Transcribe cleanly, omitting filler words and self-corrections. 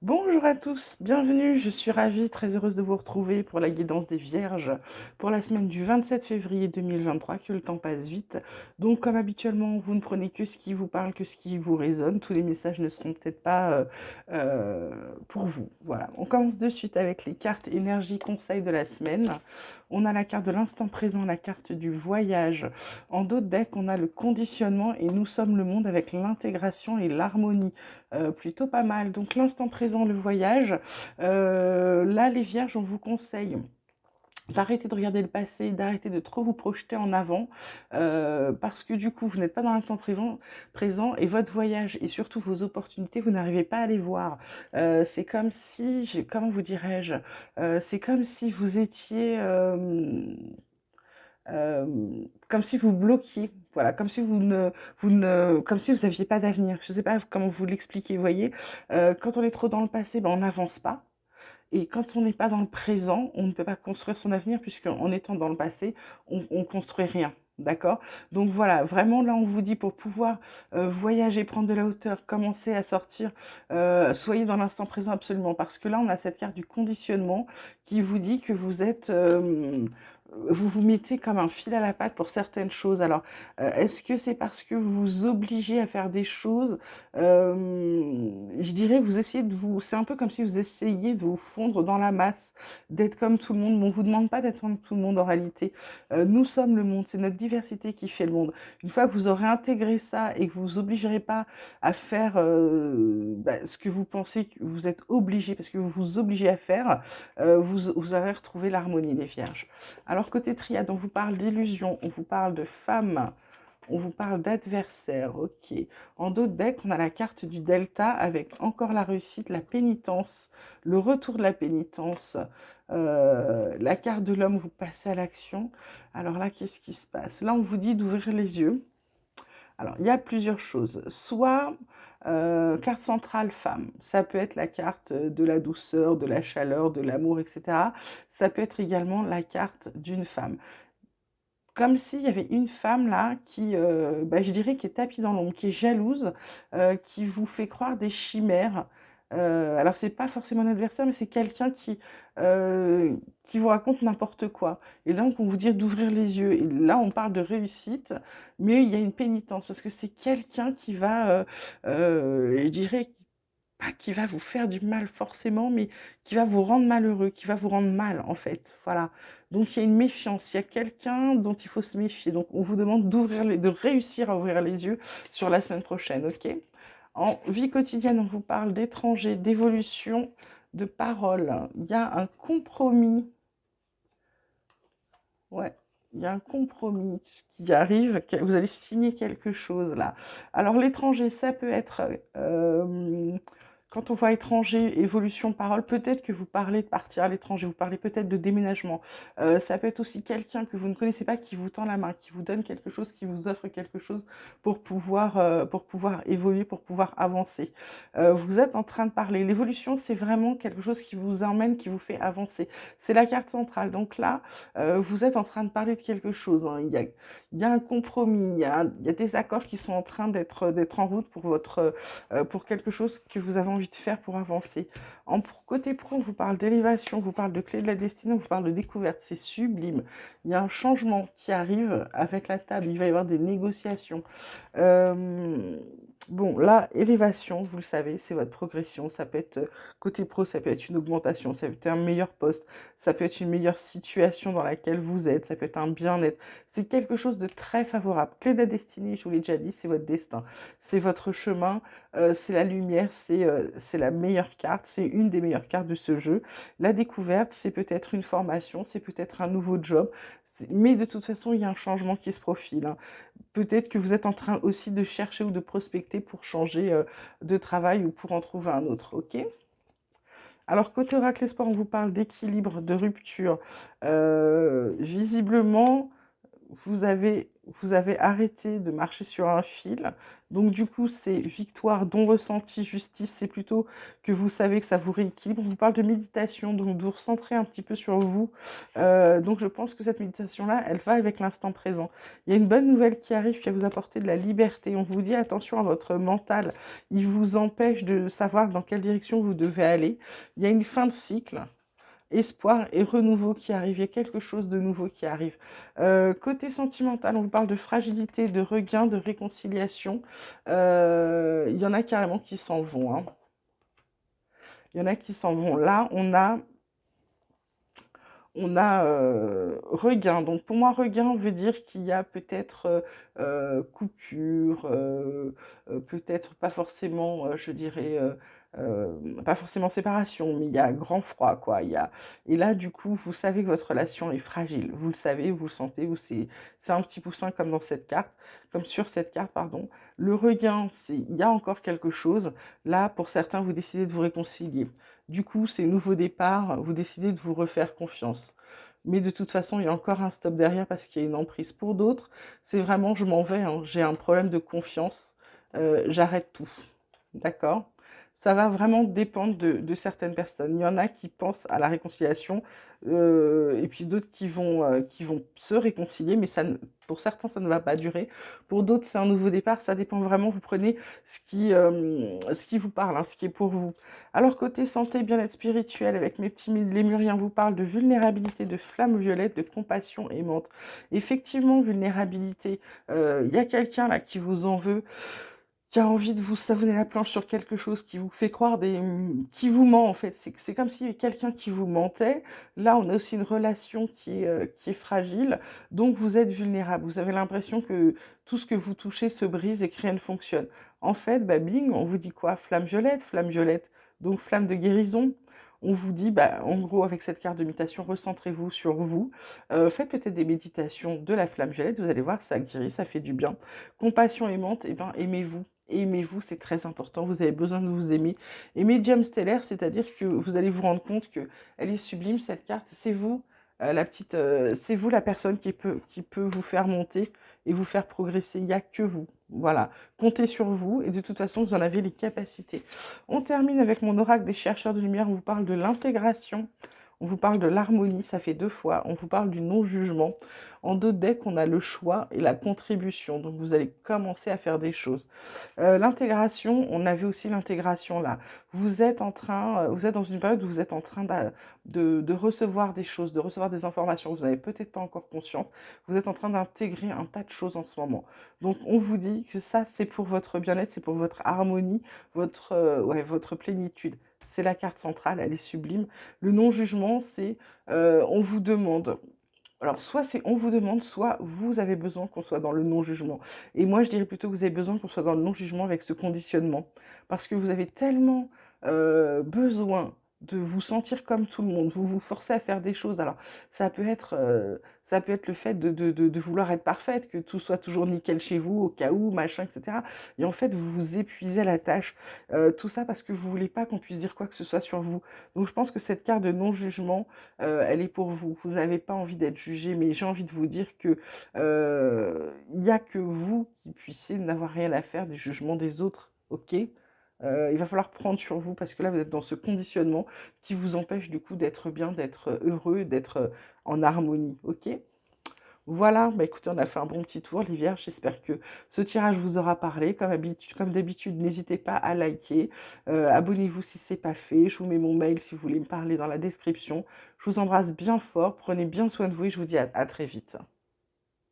Bonjour à tous, bienvenue, je suis ravie, très heureuse de vous retrouver pour la guidance des Vierges pour la semaine du 27 février 2023, que le temps passe vite. Donc comme habituellement, vous ne prenez que ce qui vous parle, que ce qui vous résonne, tous les messages ne seront peut-être pas pour vous. Voilà, on commence de suite avec les cartes énergie conseil de la semaine. On a la carte de l'instant présent, la carte du voyage. En d'autres decks, on a le conditionnement et nous sommes le monde avec l'intégration et l'harmonie. Plutôt pas mal. Donc l'instant présent, le voyage. Là, les vierges, on vous conseille d'arrêter de regarder le passé, d'arrêter de trop vous projeter en avant, parce que du coup, vous n'êtes pas dans l'instant présent et votre voyage et surtout vos opportunités, vous n'arrivez pas à les voir. C'est comme si, comment vous dirais-je, c'est comme si vous étiez... euh, comme si vous bloquiez, voilà, comme si comme si vous n'aviez pas d'avenir. Je ne sais pas comment vous l'expliquer, vous voyez. Quand on est trop dans le passé, ben, on n'avance pas. Et quand on n'est pas dans le présent, on ne peut pas construire son avenir, puisqu'en étant dans le passé, on construit rien. D'accord? Donc voilà, vraiment là on vous dit pour pouvoir voyager, prendre de la hauteur, commencer à sortir, soyez dans l'instant présent absolument, parce que là on a cette carte du conditionnement qui vous dit que vous vous mettez comme un fil à la patte pour certaines choses. Alors, est-ce que c'est parce que vous vous obligez à faire des choses? Je dirais que vous essayez de vous... C'est un peu comme si vous essayiez de vous fondre dans la masse, d'être comme tout le monde. Mais on ne vous demande pas d'être comme tout le monde en réalité. Nous sommes le monde, c'est notre diversité qui fait le monde. Une fois que vous aurez intégré ça et que vous vous obligerez pas à faire ce que vous pensez que vous êtes obligé, parce que vous vous obligez à faire, vous aurez retrouvé l'harmonie, les vierges. Alors côté triade, on vous parle d'illusion, on vous parle de femme, on vous parle d'adversaire, ok. En d'autres decks, on a la carte du delta avec encore la réussite, la pénitence, le retour de la pénitence, la carte de l'homme, vous passez à l'action. Alors là, qu'est-ce qui se passe? Là, on vous dit d'ouvrir les yeux. Alors, il y a plusieurs choses. Soit carte centrale femme, ça peut être la carte de la douceur, de la chaleur, de l'amour, etc. Ça peut être également la carte d'une femme. Comme s'il y avait une femme là qui, je dirais, qui est tapie dans l'ombre, qui est jalouse, qui vous fait croire des chimères. Alors c'est pas forcément un adversaire, mais c'est quelqu'un qui vous raconte n'importe quoi. Et donc on vous dit d'ouvrir les yeux. Et là on parle de réussite, mais il y a une pénitence parce que c'est quelqu'un qui va, je dirais, pas qui va vous faire du mal forcément, mais qui va vous rendre malheureux, qui va vous rendre mal en fait. Voilà. Donc il y a une méfiance, il y a quelqu'un dont il faut se méfier. Donc on vous demande de réussir à ouvrir les yeux sur la semaine prochaine, ok? En vie quotidienne, on vous parle d'étrangers, d'évolution, de paroles. Il y a un compromis. Ouais. Il y a un compromis qui arrive, vous allez signer quelque chose là. Alors l'étranger, ça peut être quand on voit étranger, évolution, parole, peut-être que vous parlez de partir à l'étranger, vous parlez peut-être de déménagement. Ça peut être aussi quelqu'un que vous ne connaissez pas qui vous tend la main, qui vous donne quelque chose, qui vous offre quelque chose pour pouvoir évoluer, pour pouvoir avancer. Vous êtes en train de parler. L'évolution, c'est vraiment quelque chose qui vous emmène, qui vous fait avancer. C'est la carte centrale. Donc là, vous êtes en train de parler de quelque chose, hein. Il y a un compromis, il y a des accords qui sont en train d'être en route pour quelque chose que vous avez envie de faire pour avancer. Côté pro, on vous parle d'élévation, on vous parle de clé de la destinée, on vous parle de découverte, c'est sublime. Il y a un changement qui arrive avec la table, il va y avoir des négociations. Euh, Bon, là, élévation, vous le savez, c'est votre progression. Ça peut être côté pro, ça peut être une augmentation, ça peut être un meilleur poste, ça peut être une meilleure situation dans laquelle vous êtes, ça peut être un bien-être. C'est quelque chose de très favorable. Clé de la destinée, je vous l'ai déjà dit, c'est votre destin, c'est votre chemin, c'est la lumière, c'est la meilleure carte, c'est une des meilleures cartes de ce jeu. La découverte, c'est peut-être une formation, c'est peut-être un nouveau job, mais de toute façon, il y a un changement qui se profile, hein. Peut-être que vous êtes en train aussi de chercher ou de prospecter pour changer de travail ou pour en trouver un autre, ok? Alors, côté oracle espoir, on vous parle d'équilibre, de rupture. Visiblement, vous avez arrêté de marcher sur un fil. Donc du coup, c'est victoire, don ressenti, justice. C'est plutôt que vous savez que ça vous rééquilibre. On vous parle de méditation, donc de vous recentrer un petit peu sur vous. Donc je pense que cette méditation-là, elle va avec l'instant présent. Il y a une bonne nouvelle qui arrive, qui va vous apporter de la liberté. On vous dit attention à votre mental. Il vous empêche de savoir dans quelle direction vous devez aller. Il y a une fin de cycle. Espoir et renouveau qui arrive, il y a quelque chose de nouveau qui arrive. Côté sentimental, on vous parle de fragilité, de regain, de réconciliation. Il y en a carrément qui s'en vont, hein. Il y en a qui s'en vont. Là, on a regain. Donc pour moi, regain veut dire qu'il y a peut-être coupure, peut-être pas forcément, je dirais, pas forcément séparation, mais il y a grand froid, quoi. Et là, du coup, vous savez que votre relation est fragile. Vous le savez, vous le sentez, c'est un petit poussin comme dans cette carte, comme sur cette carte, pardon. Le regain, il y a encore quelque chose. Là, pour certains, vous décidez de vous réconcilier. Du coup, c'est nouveau départ, vous décidez de vous refaire confiance. Mais de toute façon, il y a encore un stop derrière parce qu'il y a une emprise. Pour d'autres, c'est vraiment je m'en vais, hein, j'ai un problème de confiance, j'arrête tout. D'accord? Ça va vraiment dépendre de certaines personnes. Il y en a qui pensent à la réconciliation et puis d'autres qui vont se réconcilier, mais pour certains, ça ne va pas durer. Pour d'autres, c'est un nouveau départ. Ça dépend vraiment. Vous prenez ce qui vous parle, hein, ce qui est pour vous. Alors, côté santé, bien-être spirituel, avec mes petits lémuriens, vous parle de vulnérabilité, de flamme violette, de compassion aimante. Effectivement, vulnérabilité, il y a quelqu'un là qui vous en veut, qui a envie de vous savonner la planche sur quelque chose, qui vous fait croire qui vous ment en fait. C'est comme s'il y avait quelqu'un qui vous mentait. Là, on a aussi une relation qui est fragile, donc vous êtes vulnérable. Vous avez l'impression que tout ce que vous touchez se brise et que rien ne fonctionne. En fait, bah, bing, on vous dit quoi? Flamme violette, donc flamme de guérison. On vous dit, bah, en gros, avec cette carte de méditation, recentrez-vous sur vous. Faites peut-être des méditations de la flamme violette, vous allez voir, ça guérit, ça fait du bien. Compassion aimante, eh ben, aimez-vous. Aimez-vous, c'est très important, vous avez besoin de vous aimer. Et médium stellaire, c'est-à-dire que vous allez vous rendre compte que elle est sublime, cette carte. C'est vous, c'est vous la personne qui peut vous faire monter et vous faire progresser. Il n'y a que vous. Voilà. Comptez sur vous et de toute façon, vous en avez les capacités. On termine avec mon oracle des chercheurs de lumière. On vous parle de l'intégration. On vous parle de l'harmonie, ça fait 2 fois. On vous parle du non-jugement. En 2 decks, on a le choix et la contribution. Donc, vous allez commencer à faire des choses. L'intégration, on avait aussi l'intégration là. Vous êtes dans une période où vous êtes en train de recevoir des choses, de recevoir des informations. Vous n'avez peut-être pas encore conscience. Vous êtes en train d'intégrer un tas de choses en ce moment. Donc, on vous dit que ça, c'est pour votre bien-être, c'est pour votre harmonie, votre plénitude. C'est la carte centrale, elle est sublime. Le non-jugement, c'est on vous demande. Alors, soit c'est on vous demande, soit vous avez besoin qu'on soit dans le non-jugement. Et moi, je dirais plutôt que vous avez besoin qu'on soit dans le non-jugement avec ce conditionnement. Parce que vous avez tellement besoin de vous sentir comme tout le monde. Vous vous forcez à faire des choses. Alors, ça peut être, euh, ça peut être le fait de vouloir être parfaite, que tout soit toujours nickel chez vous, au cas où, machin, etc. Et en fait, vous vous épuisez à la tâche. Tout ça parce que vous voulez pas qu'on puisse dire quoi que ce soit sur vous. Donc, je pense que cette carte de non-jugement, elle est pour vous. Vous n'avez pas envie d'être jugé, mais j'ai envie de vous dire que il n'y a que vous qui puissiez n'avoir rien à faire des jugements des autres, ok? Il va falloir prendre sur vous parce que là, vous êtes dans ce conditionnement qui vous empêche du coup d'être bien, d'être heureux, d'être en harmonie, ok? Voilà, bah écoutez, on a fait un bon petit tour, les vierges. J'espère que ce tirage vous aura parlé. Comme d'habitude, n'hésitez pas à liker. Abonnez-vous si ce n'est pas fait. Je vous mets mon mail si vous voulez me parler dans la description. Je vous embrasse bien fort. Prenez bien soin de vous et je vous dis à très vite.